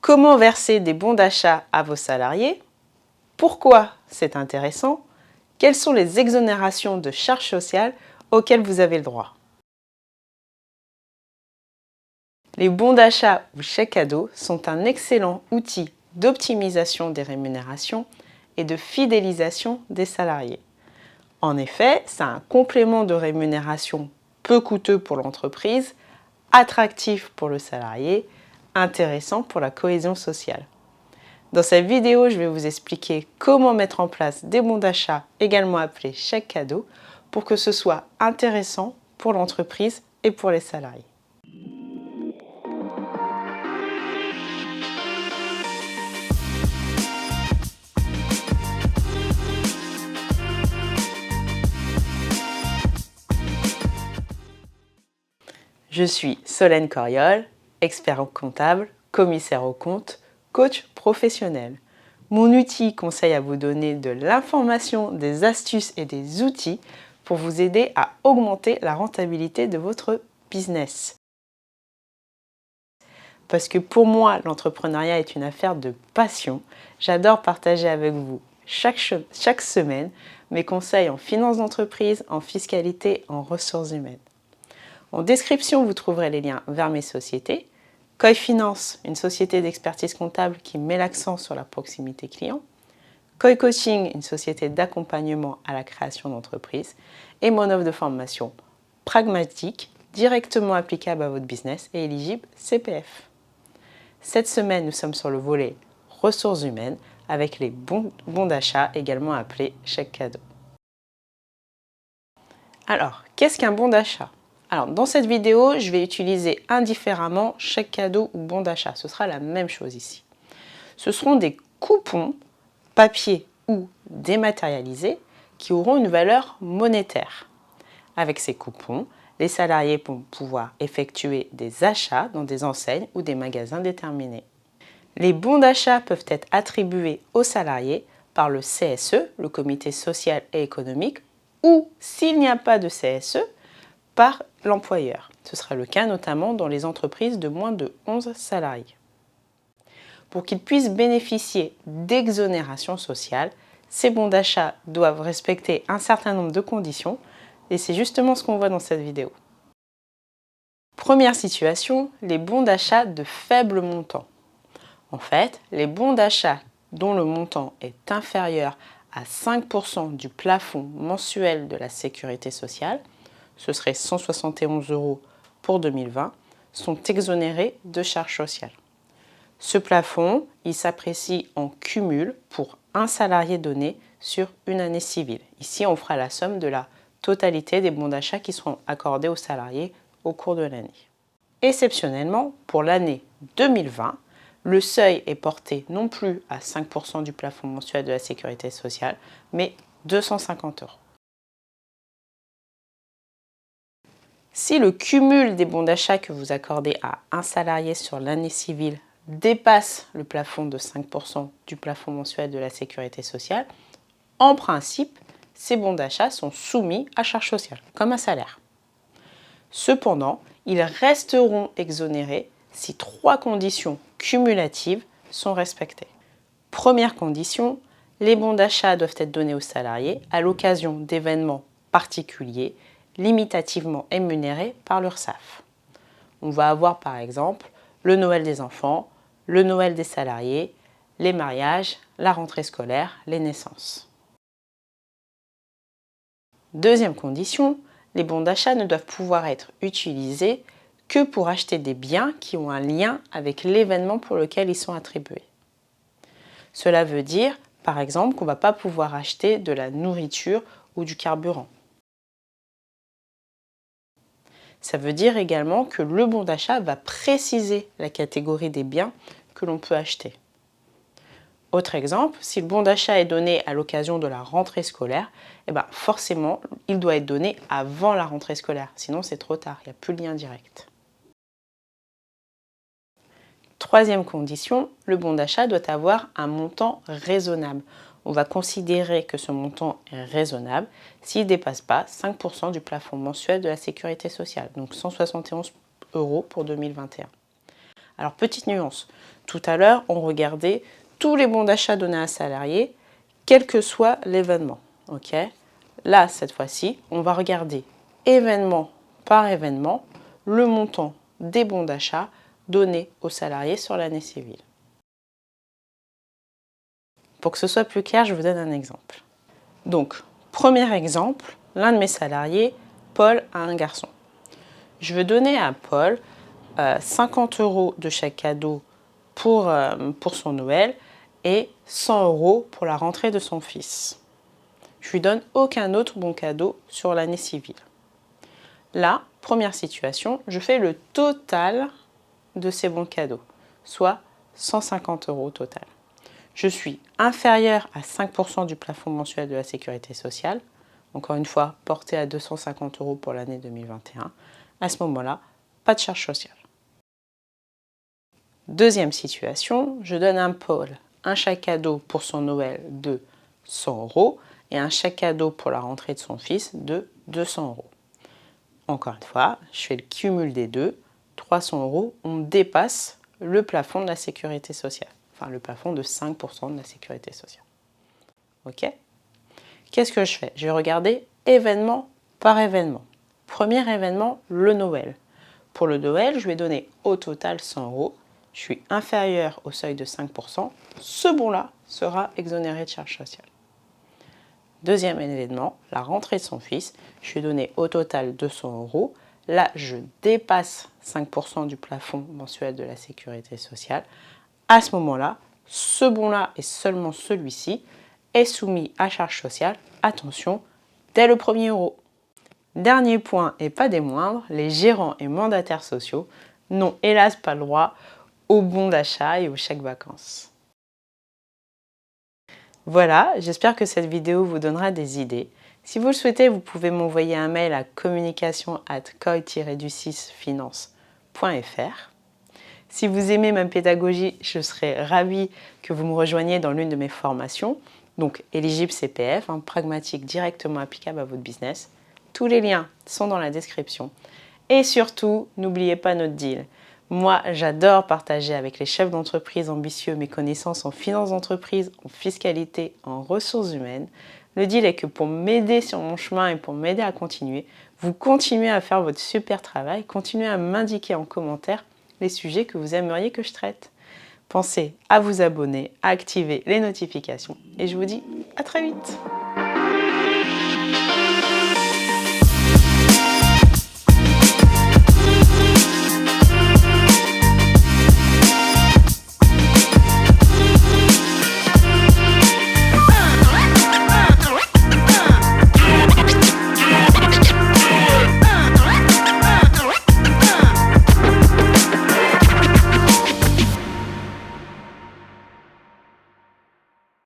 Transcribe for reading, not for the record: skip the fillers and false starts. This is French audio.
Comment verser des bons d'achat à vos salariés? Pourquoi c'est intéressant? Quelles sont les exonérations de charges sociales auxquelles vous avez le droit? Les bons d'achat ou chèques cadeaux sont un excellent outil d'optimisation des rémunérations et de fidélisation des salariés. En effet, c'est un complément de rémunération peu coûteux pour l'entreprise, attractif pour le salarié, intéressant pour la cohésion sociale. Dans cette vidéo, je vais vous expliquer comment mettre en place des bons d'achat, également appelés chèques cadeaux, pour que ce soit intéressant pour l'entreprise et pour les salariés. Je suis Solène Coriol, expert comptable, commissaire aux comptes, coach professionnel. Mon outil conseille à vous donner de l'information, des astuces et des outils pour vous aider à augmenter la rentabilité de votre business. Parce que pour moi, l'entrepreneuriat est une affaire de passion. J'adore partager avec vous chaque semaine mes conseils en finance d'entreprise, en fiscalité, en ressources humaines. En description, vous trouverez les liens vers mes sociétés. Koi Finance, une société d'expertise comptable qui met l'accent sur la proximité client. Koi Coaching, une société d'accompagnement à la création d'entreprise. Et mon offre de formation pragmatique, directement applicable à votre business et éligible CPF. Cette semaine, nous sommes sur le volet ressources humaines avec les bons d'achat, également appelés chèques cadeaux. Alors, qu'est-ce qu'un bon d'achat? Alors, dans cette vidéo, je vais utiliser indifféremment chèque cadeau ou bon d'achat. Ce sera la même chose ici. Ce seront des coupons, papier ou dématérialisés, qui auront une valeur monétaire. Avec ces coupons, les salariés vont pouvoir effectuer des achats dans des enseignes ou des magasins déterminés. Les bons d'achat peuvent être attribués aux salariés par le CSE, le Comité social et économique, ou, s'il n'y a pas de CSE, par l'employeur. Ce sera le cas notamment dans les entreprises de moins de 11 salariés. Pour qu'ils puissent bénéficier d'exonérations sociales, ces bons d'achat doivent respecter un certain nombre de conditions et c'est justement ce qu'on voit dans cette vidéo. Première situation, les bons d'achat de faible montant. En fait, les bons d'achat dont le montant est inférieur à 5% du plafond mensuel de la sécurité sociale, ce serait 171 € pour 2020, sont exonérés de charges sociales. Ce plafond, il s'apprécie en cumul pour un salarié donné sur une année civile. Ici, on fera la somme de la totalité des bons d'achat qui seront accordés aux salariés au cours de l'année. Exceptionnellement, pour l'année 2020, le seuil est porté non plus à 5% du plafond mensuel de la sécurité sociale, mais 250 €. Si le cumul des bons d'achat que vous accordez à un salarié sur l'année civile dépasse le plafond de 5% du plafond mensuel de la sécurité sociale, en principe, ces bons d'achat sont soumis à charges sociales, comme un salaire. Cependant, ils resteront exonérés si 3 conditions cumulatives sont respectées. Première condition, les bons d'achat doivent être donnés aux salariés à l'occasion d'événements particuliers limitativement rémunérés par l'URSSAF. On va avoir par exemple le Noël des enfants, le Noël des salariés, les mariages, la rentrée scolaire, les naissances. Deuxième condition, les bons d'achat ne doivent pouvoir être utilisés que pour acheter des biens qui ont un lien avec l'événement pour lequel ils sont attribués. Cela veut dire, par exemple, qu'on ne va pas pouvoir acheter de la nourriture ou du carburant. Ça veut dire également que le bon d'achat va préciser la catégorie des biens que l'on peut acheter. Autre exemple, si le bon d'achat est donné à l'occasion de la rentrée scolaire, forcément, il doit être donné avant la rentrée scolaire, sinon c'est trop tard, il n'y a plus de lien direct. Troisième condition, le bon d'achat doit avoir un montant raisonnable. On va considérer que ce montant est raisonnable s'il ne dépasse pas 5% du plafond mensuel de la sécurité sociale, donc 171 € pour 2021. Alors, petite nuance, tout à l'heure, on regardait tous les bons d'achat donnés à un salarié, quel que soit l'événement. Okay, là, cette fois-ci, on va regarder événement par événement le montant des bons d'achat donnés aux salariés sur l'année civile. Pour que ce soit plus clair, je vous donne un exemple. Donc, premier exemple, l'un de mes salariés, Paul, a un garçon. Je veux donner à Paul 50 € de chèque cadeau pour son Noël et 100 € pour la rentrée de son fils. Je lui donne aucun autre bon cadeau sur l'année civile. Là, première situation, je fais le total de ces bons cadeaux, soit 150 € au total. Je suis inférieur à 5% du plafond mensuel de la sécurité sociale, encore une fois porté à 250 € pour l'année 2021. À ce moment-là, pas de charge sociale. Deuxième situation, je donne à Paul un chèque cadeau pour son Noël de 100 € et un chèque cadeau pour la rentrée de son fils de 200 €. Encore une fois, je fais le cumul des deux, 300 €, on dépasse le plafond de la sécurité sociale, enfin le plafond de 5% de la sécurité sociale. Ok ? Qu'est-ce que je fais? Je vais regarder événement par événement. Premier événement, le Noël. Pour le Noël, je vais donner au total 100 €. Je suis inférieur au seuil de 5%. Ce bon-là sera exonéré de charges sociales. Deuxième événement, la rentrée de son fils. Je lui ai donné au total 200 €. Là, je dépasse 5% du plafond mensuel de la sécurité sociale. À ce moment-là, ce bon-là et seulement celui-ci est soumis à charge sociale. Attention, dès le premier euro. Dernier point et pas des moindres, les gérants et mandataires sociaux n'ont hélas pas le droit aux bons d'achat et aux chèques vacances. Voilà, j'espère que cette vidéo vous donnera des idées. Si vous le souhaitez, vous pouvez m'envoyer un mail à communication@coi-du6finance.fr. Si vous aimez ma pédagogie, je serais ravie que vous me rejoigniez dans l'une de mes formations, donc éligible CPF, pragmatique directement applicable à votre business. Tous les liens sont dans la description. Et surtout, n'oubliez pas notre deal. Moi, j'adore partager avec les chefs d'entreprise ambitieux mes connaissances en finance d'entreprise, en fiscalité, en ressources humaines. Le deal est que pour m'aider sur mon chemin et pour m'aider à continuer, vous continuez à faire votre super travail, continuez à m'indiquer en commentaire les sujets que vous aimeriez que je traite. Pensez à vous abonner, à activer les notifications et je vous dis à très vite.